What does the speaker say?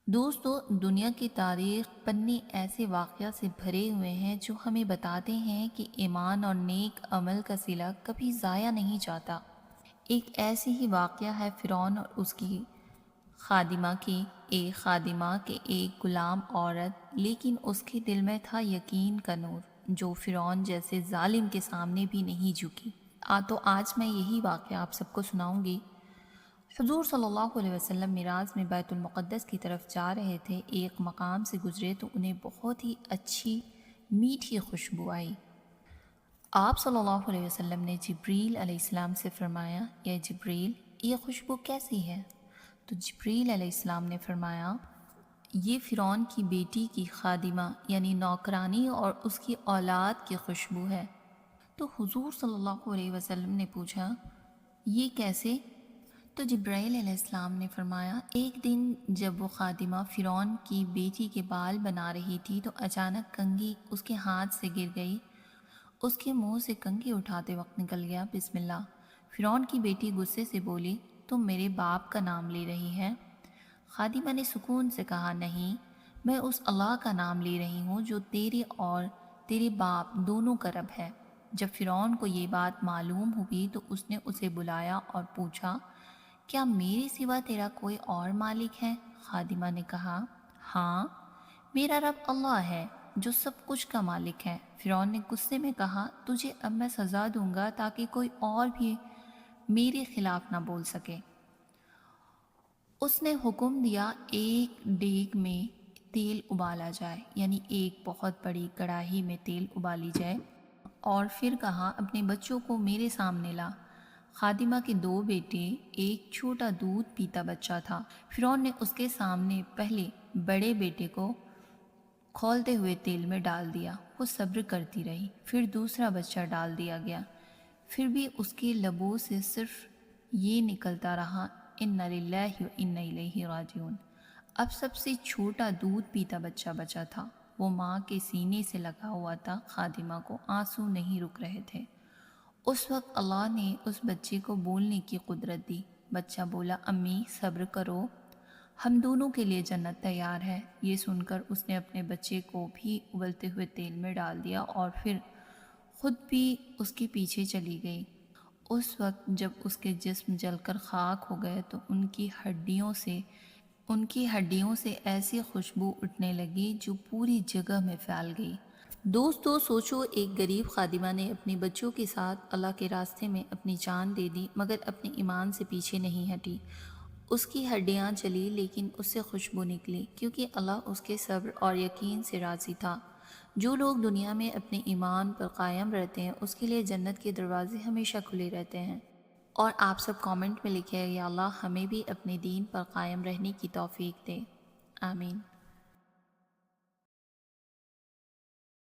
دوستو، دنیا کی تاریخ پنے ایسے واقعہ سے بھرے ہوئے ہیں جو ہمیں بتاتے ہیں کہ ایمان اور نیک عمل کا صلہ کبھی ضائع نہیں جاتا۔ ایک ایسی ہی واقعہ ہے فرعون اور اس کی خادمہ کے ایک غلام عورت، لیکن اس کے دل میں تھا یقین کا نور جو فرعون جیسے ظالم کے سامنے بھی نہیں جھکی۔ تو آج میں یہی واقعہ آپ سب کو سناؤں گی۔ حضور صلی اللہ علیہ وسلم معراج میں بیت المقدس کی طرف جا رہے تھے۔ ایک مقام سے گزرے تو انہیں بہت ہی اچھی میٹھی خوشبو آئی۔ آپ صلی اللہ علیہ وسلم نے جبریل علیہ السلام سے فرمایا، یا جبریل، یہ خوشبو کیسی ہے؟ تو جبریل علیہ السلام نے فرمایا، یہ فرعون کی بیٹی کی خادمہ یعنی نوکرانی اور اس کی اولاد کی خوشبو ہے۔ تو حضور صلی اللہ علیہ وسلم نے پوچھا، یہ کیسے؟ تو جبرائیل علیہ السلام نے فرمایا، ایک دن جب وہ خادمہ فرعون کی بیٹی کے بال بنا رہی تھی تو اچانک کنگھی اس کے ہاتھ سے گر گئی۔ اس کے منہ سے کنگھی اٹھاتے وقت نکل گیا بسم اللہ۔ فرعون کی بیٹی غصے سے بولی، تم میرے باپ کا نام لے رہی ہے؟ خادمہ نے سکون سے کہا، نہیں، میں اس اللہ کا نام لے رہی ہوں جو تیرے اور تیرے باپ دونوں کا رب ہے۔ جب فرعون کو یہ بات معلوم ہوئی تو اس نے اسے بلایا اور پوچھا، کیا میرے سوا تیرا کوئی اور مالک ہے؟ خادمہ نے کہا، ہاں، میرا رب اللہ ہے جو سب کچھ کا مالک ہے۔ فرعون نے غصے میں کہا، تجھے اب میں سزا دوں گا تاکہ کوئی اور بھی میرے خلاف نہ بول سکے۔ اس نے حکم دیا، ایک دیگ میں تیل ابالا جائے، یعنی ایک بہت بڑی کڑاہی میں تیل ابالی جائے، اور پھر کہا، اپنے بچوں کو میرے سامنے لا۔ خادمہ کے دو بیٹے، ایک چھوٹا دودھ پیتا بچہ تھا۔ فرعون نے اس کے سامنے پہلے بڑے بیٹے کو کھولتے ہوئے تیل میں ڈال دیا۔ وہ صبر کرتی رہی، پھر دوسرا بچہ ڈال دیا گیا، پھر بھی اس کے لبوں سے صرف یہ نکلتا رہا، اِنَّ لِلَّهِ وَإِنَّ إِلَيْهِ راجعون۔ اب سب سے چھوٹا دودھ پیتا بچہ بچا تھا، وہ ماں کے سینے سے لگا ہوا تھا۔ خادمہ کو آنسو نہیں رک رہے تھے۔ اس وقت اللہ نے اس بچے کو بولنے کی قدرت دی۔ بچہ بولا، امی صبر کرو، ہم دونوں کے لیے جنت تیار ہے۔ یہ سن کر اس نے اپنے بچے کو بھی ابلتے ہوئے تیل میں ڈال دیا اور پھر خود بھی اس کے پیچھے چلی گئی۔ اس وقت جب اس کے جسم جل کر خاک ہو گئے تو ان کی ہڈیوں سے ایسی خوشبو اٹھنے لگی جو پوری جگہ میں پھیل گئی۔ دوستو سوچو، ایک غریب خادمہ نے اپنے بچوں کے ساتھ اللہ کے راستے میں اپنی جان دے دی مگر اپنے ایمان سے پیچھے نہیں ہٹی۔ اس کی ہڈیاں جلی لیکن اس سے خوشبو نکلی، کیونکہ اللہ اس کے صبر اور یقین سے راضی تھا۔ جو لوگ دنیا میں اپنے ایمان پر قائم رہتے ہیں اس کے لیے جنت کے دروازے ہمیشہ کھلے رہتے ہیں۔ اور آپ سب کامنٹ میں لکھیں، یا اللہ ہمیں بھی اپنے دین پر قائم رہنے کی توفیق دے، آمین۔